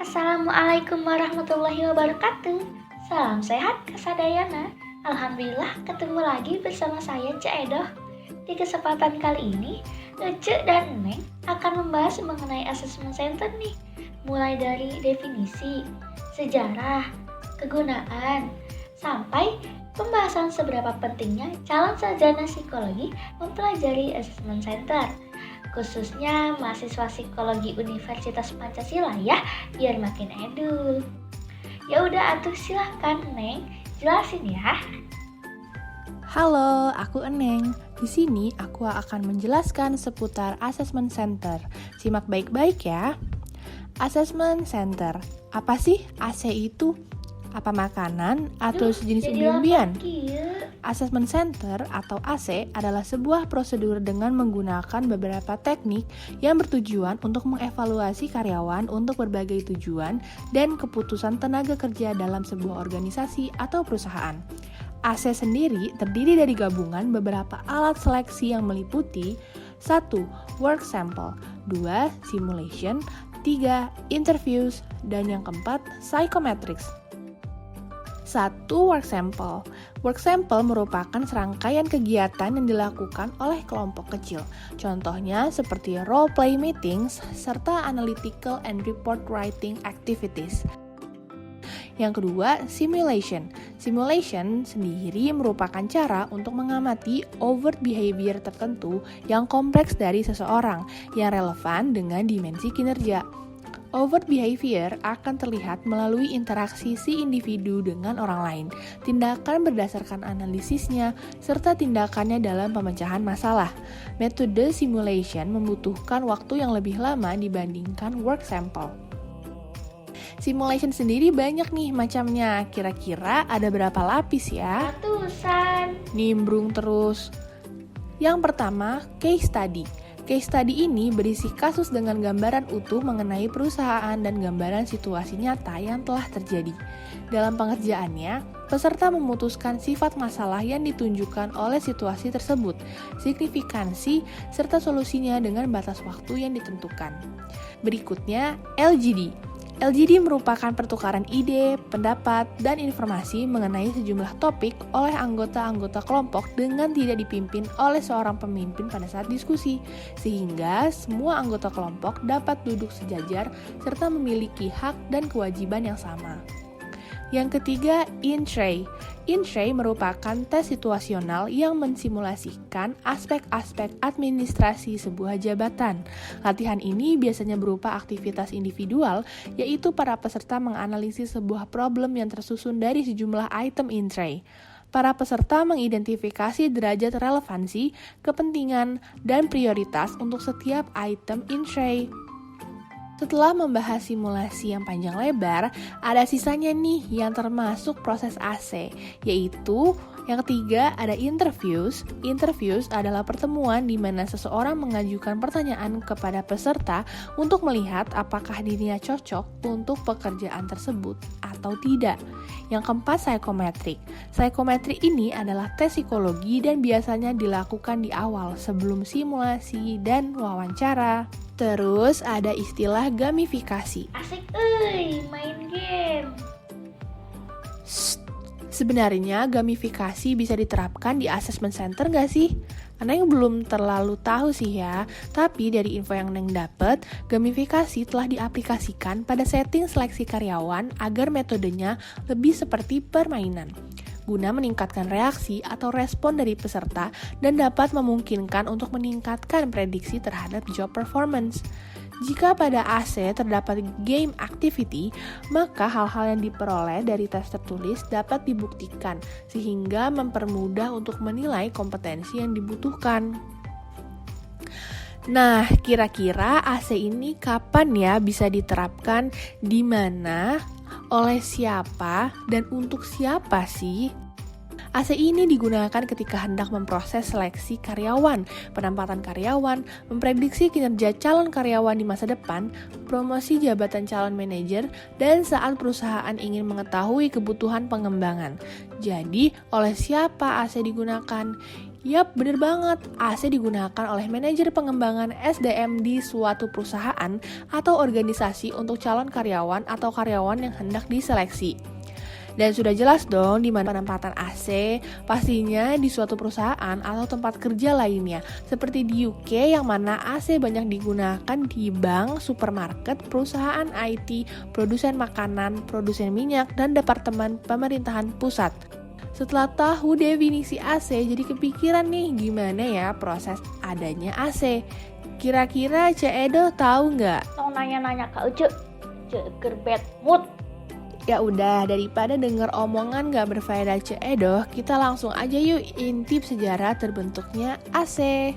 Assalamualaikum warahmatullahi wabarakatuh. Salam sehat Kasadayana. Alhamdulillah ketemu lagi bersama saya Cek Edoh. Di kesempatan kali ini, Ece dan Neng akan membahas mengenai asesmen center nih. Mulai dari definisi, sejarah, kegunaan, sampai pembahasan seberapa pentingnya calon sarjana psikologi mempelajari asesmen center. Khususnya mahasiswa psikologi Universitas Pancasila ya, biar makin edul. Ya udah atuh silahkan Neng, jelasin ya. Halo, aku Eneng. Di sini aku akan menjelaskan seputar assessment center. Simak baik-baik ya. Assessment center. Apa sih AC itu? Apa makanan atau sejenis umbi-umbian? Assessment Center atau AC adalah sebuah prosedur dengan menggunakan beberapa teknik yang bertujuan untuk mengevaluasi karyawan untuk berbagai tujuan dan keputusan tenaga kerja dalam sebuah organisasi atau perusahaan. AC sendiri terdiri dari gabungan beberapa alat seleksi yang meliputi 1. Work sample, 2. Simulation, 3. Interviews, dan yang keempat, psychometrics. 1. Work sample. Work sample merupakan serangkaian kegiatan yang dilakukan oleh kelompok kecil. Contohnya seperti role play meetings serta analytical and report writing activities. Yang kedua, simulation. Simulation sendiri merupakan cara untuk mengamati overt behavior tertentu yang kompleks dari seseorang yang relevan dengan dimensi kinerja. Overt behavior akan terlihat melalui interaksi si individu dengan orang lain, tindakan berdasarkan analisisnya, serta tindakannya dalam pemecahan masalah. Metode simulation membutuhkan waktu yang lebih lama dibandingkan work sample. Simulation sendiri banyak nih macamnya, kira-kira ada berapa lapis ya? Ratusan. Nimbrung terus. Yang pertama, case study. Case study ini berisi kasus dengan gambaran utuh mengenai perusahaan dan gambaran situasi nyata yang telah terjadi. Dalam pengerjaannya, peserta memutuskan sifat masalah yang ditunjukkan oleh situasi tersebut, signifikansi, serta solusinya dengan batas waktu yang ditentukan. Berikutnya, LGD. LGD merupakan pertukaran ide, pendapat, dan informasi mengenai sejumlah topik oleh anggota-anggota kelompok dengan tidak dipimpin oleh seorang pemimpin pada saat diskusi, sehingga semua anggota kelompok dapat duduk sejajar serta memiliki hak dan kewajiban yang sama. Yang ketiga, in-tray. In-tray merupakan tes situasional yang mensimulasikan aspek-aspek administrasi sebuah jabatan. Latihan ini biasanya berupa aktivitas individual, yaitu para peserta menganalisis sebuah problem yang tersusun dari sejumlah item in-tray. Para peserta mengidentifikasi derajat relevansi, kepentingan, dan prioritas untuk setiap item in-tray. Setelah membahas simulasi yang panjang lebar, ada sisanya nih yang termasuk proses AC, yaitu yang ketiga ada interviews. Interviews adalah pertemuan di mana seseorang mengajukan pertanyaan kepada peserta untuk melihat apakah dirinya cocok untuk pekerjaan tersebut atau tidak. Yang keempat, psychometric. Psychometric ini adalah tes psikologi dan biasanya dilakukan di awal sebelum simulasi dan wawancara. Terus ada istilah gamifikasi. Asik main game. Sebenarnya gamifikasi bisa diterapkan di assessment center nggak sih? Neng belum terlalu tahu sih ya, tapi dari info yang Neng dapet, gamifikasi telah diaplikasikan pada setting seleksi karyawan agar metodenya lebih seperti permainan, guna meningkatkan reaksi atau respon dari peserta dan dapat memungkinkan untuk meningkatkan prediksi terhadap job performance. Jika pada AC terdapat game activity, maka hal-hal yang diperoleh dari tes tertulis dapat dibuktikan, sehingga mempermudah untuk menilai kompetensi yang dibutuhkan. Nah, kira-kira AC ini kapan ya bisa diterapkan, di mana, oleh siapa, dan untuk siapa sih? AC ini digunakan ketika hendak memproses seleksi karyawan, penempatan karyawan, memprediksi kinerja calon karyawan di masa depan, promosi jabatan calon manajer, dan saat perusahaan ingin mengetahui kebutuhan pengembangan. Jadi, oleh siapa AC digunakan? Yap, bener banget. AC digunakan oleh manajer pengembangan SDM di suatu perusahaan atau organisasi untuk calon karyawan atau karyawan yang hendak diseleksi. Dan sudah jelas dong di mana penempatan AC, pastinya di suatu perusahaan atau tempat kerja lainnya. Seperti di UK yang mana AC banyak digunakan di bank, supermarket, perusahaan IT, produsen makanan, produsen minyak, dan departemen pemerintahan pusat. Setelah tahu definisi AC, jadi kepikiran nih gimana ya proses adanya AC. Kira-kira Cek Edo tahu nggak? Tong nanya-nanya Kak Uce, ceger bad mood. Ya udah, daripada denger omongan gak berfaedah Cek Edo, kita langsung aja yuk intip sejarah terbentuknya AC.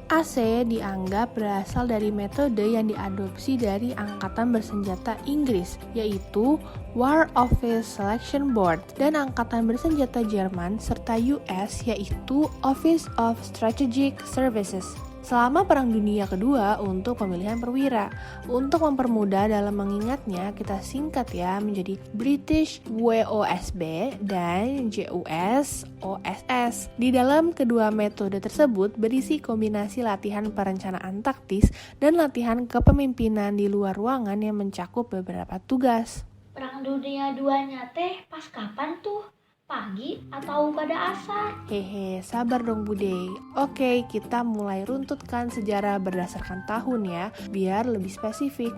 AC dianggap berasal dari metode yang diadopsi dari Angkatan Bersenjata Inggris, yaitu War Office Selection Board, dan Angkatan Bersenjata Jerman serta US, yaitu Office of Strategic Services. Selama Perang Dunia Kedua untuk pemilihan perwira. Untuk mempermudah dalam mengingatnya, kita singkat ya menjadi British WOSB dan JUS OSS. Di dalam kedua metode tersebut berisi kombinasi latihan perencanaan taktis dan latihan kepemimpinan di luar ruangan yang mencakup beberapa tugas. Perang Dunia 2-nya teh pas kapan tuh? Pagi atau pada asar? Hehe, sabar dong Bude. Oke, kita mulai runtutkan sejarah berdasarkan tahun ya, biar lebih spesifik.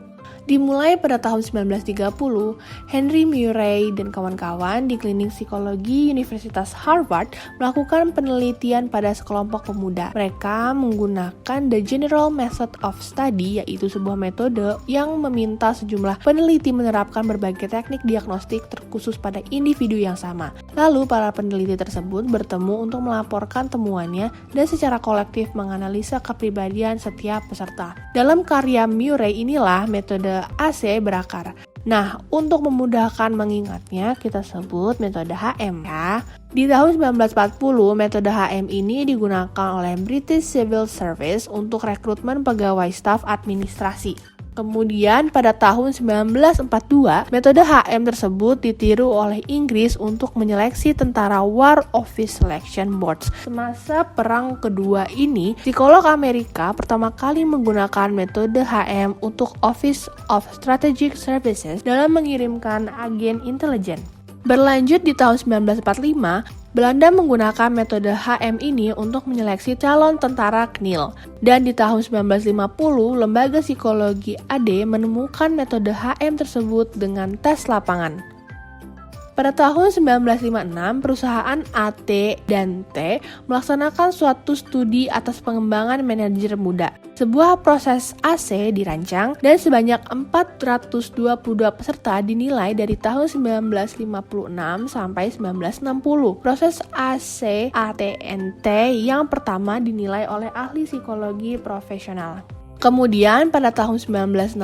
Dimulai pada tahun 1930, Henry Murray dan kawan-kawan di Klinik Psikologi Universitas Harvard melakukan penelitian pada sekelompok pemuda. Mereka menggunakan The General Method of Study, yaitu sebuah metode yang meminta sejumlah peneliti menerapkan berbagai teknik diagnostik terkhusus pada individu yang sama. Lalu para peneliti tersebut bertemu untuk melaporkan temuannya dan secara kolektif menganalisa kepribadian setiap peserta. Dalam karya Murray inilah metode AC berakar. Nah, untuk memudahkan mengingatnya, kita sebut metode HM ya. Di tahun 1940, metode HM ini digunakan oleh British Civil Service untuk rekrutmen pegawai staf administrasi. Kemudian pada tahun 1942, metode HM tersebut ditiru oleh Inggris untuk menyeleksi tentara War Office Selection Boards. Semasa Perang Kedua ini, psikolog Amerika pertama kali menggunakan metode HM untuk Office of Strategic Services dalam mengirimkan agen intelijen. Berlanjut di tahun 1945, Belanda menggunakan metode HM ini untuk menyeleksi calon tentara KNIL. Dan di tahun 1950, Lembaga Psikologi AD menemukan metode HM tersebut dengan tes lapangan. Pada tahun 1956, perusahaan AT dan T melaksanakan suatu studi atas pengembangan manajer muda. Sebuah proses AC dirancang dan sebanyak 422 peserta dinilai dari tahun 1956 sampai 1960. Proses AC ATNT yang pertama dinilai oleh ahli psikologi profesional. Kemudian pada tahun 1962,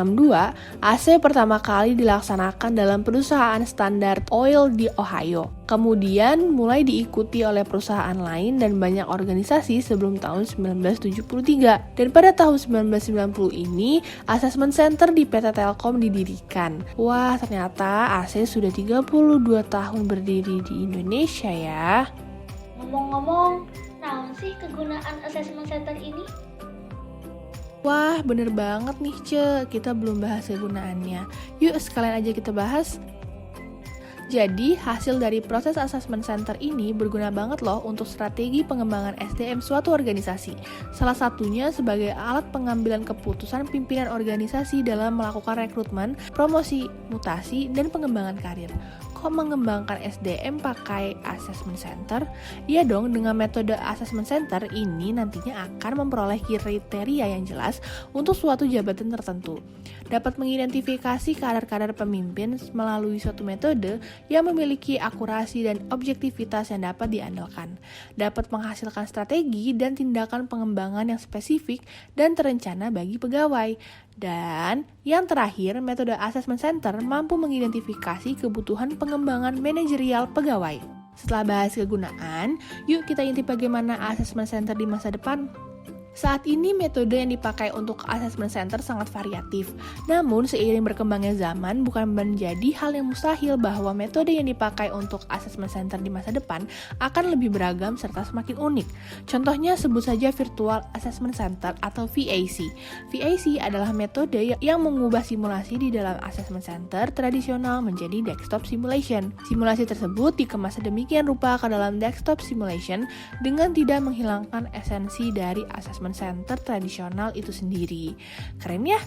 AC pertama kali dilaksanakan dalam perusahaan Standard Oil di Ohio. Kemudian mulai diikuti oleh perusahaan lain dan banyak organisasi sebelum tahun 1973. Dan pada tahun 1990 ini, Assessment Center di PT Telkom didirikan. Wah, ternyata AC sudah 32 tahun berdiri di Indonesia ya. Ngomong-ngomong, naon sih kegunaan Assessment Center ini? Wah, bener banget nih kita belum bahas kegunaannya. Yuk sekalian aja kita bahas. Jadi, hasil dari proses assessment center ini berguna banget loh untuk strategi pengembangan SDM suatu organisasi. Salah satunya sebagai alat pengambilan keputusan pimpinan organisasi dalam melakukan rekrutmen, promosi, mutasi, dan pengembangan karir. Kok mengembangkan SDM pakai assessment center? Iya dong, dengan metode assessment center ini nantinya akan memperoleh kriteria yang jelas untuk suatu jabatan tertentu. Dapat mengidentifikasi kadar-kadar pemimpin melalui suatu metode yang memiliki akurasi dan objektivitas yang dapat diandalkan. Dapat menghasilkan strategi dan tindakan pengembangan yang spesifik dan terencana bagi pegawai. Dan yang terakhir, metode assessment center mampu mengidentifikasi kebutuhan pengembangan manajerial pegawai. Setelah bahas kegunaan, yuk kita intip bagaimana assessment center di masa depan. Saat ini metode yang dipakai untuk assessment center sangat variatif. Namun seiring berkembangnya zaman bukan menjadi hal yang mustahil bahwa metode yang dipakai untuk assessment center di masa depan akan lebih beragam serta semakin unik. Contohnya sebut saja Virtual Assessment Center atau VAC. VAC adalah metode yang mengubah simulasi di dalam assessment center tradisional menjadi desktop simulation. Simulasi tersebut dikemas sedemikian rupa ke dalam desktop simulation dengan tidak menghilangkan esensi dari assessment center tradisional itu sendiri. Keren ya?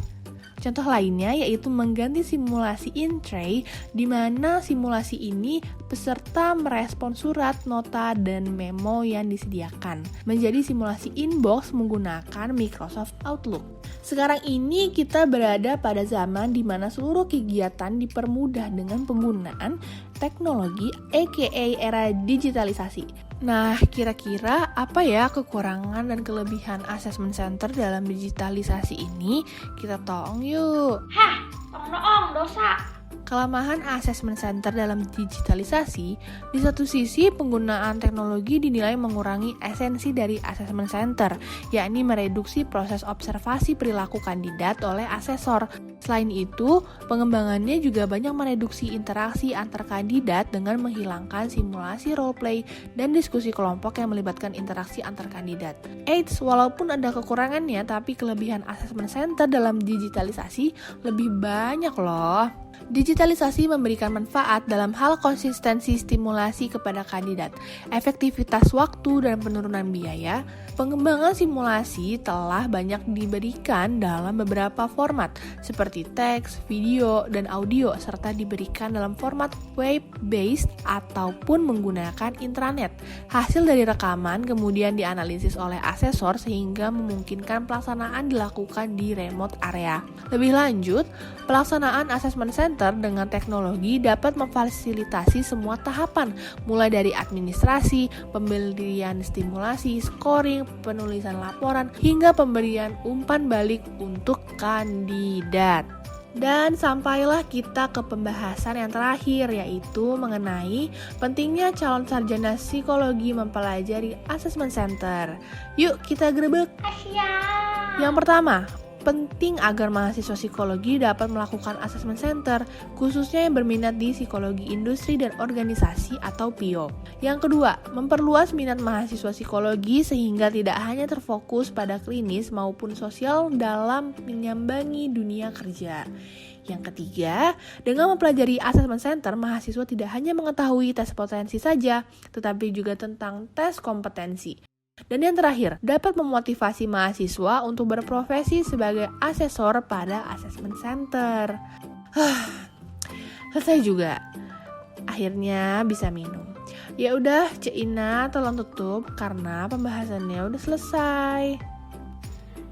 Contoh lainnya yaitu mengganti simulasi in-tray, di mana simulasi ini peserta merespon surat, nota, dan memo yang disediakan, menjadi simulasi inbox menggunakan Microsoft Outlook. Sekarang ini kita berada pada zaman di mana seluruh kegiatan dipermudah dengan penggunaan teknologi aka era digitalisasi. Nah, kira-kira apa ya kekurangan dan kelebihan assessment center dalam digitalisasi ini? Kita tong yuk. Hah, tong dosa. Kelemahan assessment center dalam digitalisasi, di satu sisi penggunaan teknologi dinilai mengurangi esensi dari assessment center, yakni mereduksi proses observasi perilaku kandidat oleh asesor. Selain itu, pengembangannya juga banyak mereduksi interaksi antar kandidat dengan menghilangkan simulasi role-play dan diskusi kelompok yang melibatkan interaksi antar kandidat. Eits, walaupun ada kekurangannya, tapi kelebihan assessment center dalam digitalisasi lebih banyak loh. Digitalisasi memberikan manfaat dalam hal konsistensi stimulasi kepada kandidat, efektivitas waktu dan penurunan biaya. Pengembangan simulasi telah banyak diberikan dalam beberapa format seperti teks, video, dan audio serta diberikan dalam format web-based ataupun menggunakan intranet. Hasil dari rekaman kemudian dianalisis oleh asesor sehingga memungkinkan pelaksanaan dilakukan di remote area. Lebih lanjut, pelaksanaan assessment center dengan teknologi dapat memfasilitasi semua tahapan, mulai dari administrasi, pemberian stimulasi, scoring, penulisan laporan, hingga pemberian umpan balik untuk kandidat. Dan sampailah kita ke pembahasan yang terakhir, yaitu mengenai pentingnya calon sarjana psikologi mempelajari assessment center. Yuk kita grebek. Yang pertama, penting agar mahasiswa psikologi dapat melakukan assessment center, khususnya yang berminat di psikologi industri dan organisasi atau PIO. Yang kedua, memperluas minat mahasiswa psikologi sehingga tidak hanya terfokus pada klinis maupun sosial dalam menyambangi dunia kerja. Yang ketiga, dengan mempelajari assessment center, mahasiswa tidak hanya mengetahui tes potensi saja, tetapi juga tentang tes kompetensi. Dan yang terakhir, dapat memotivasi mahasiswa untuk berprofesi sebagai asesor pada assessment center. Selesai juga. Akhirnya bisa minum. Ya udah, Cek Ina tolong tutup karena pembahasannya udah selesai.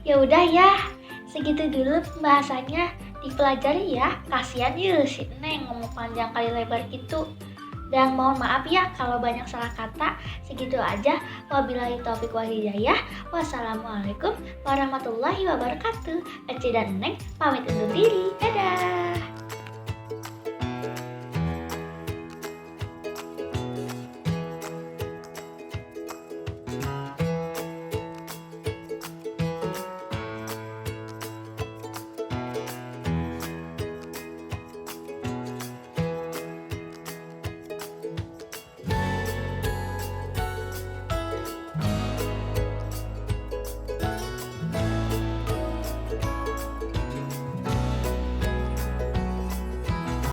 Ya udah ya, segitu dulu pembahasannya, dipelajari ya. Kasihan ya si Neng ngomong panjang kali lebar gitu. Dan mohon maaf ya kalau banyak salah kata. Segitu aja. Wabillahi taufiq wal hidayah. Wassalamualaikum warahmatullahi wabarakatuh. Ece dan Neng pamit undur diri. Dadah.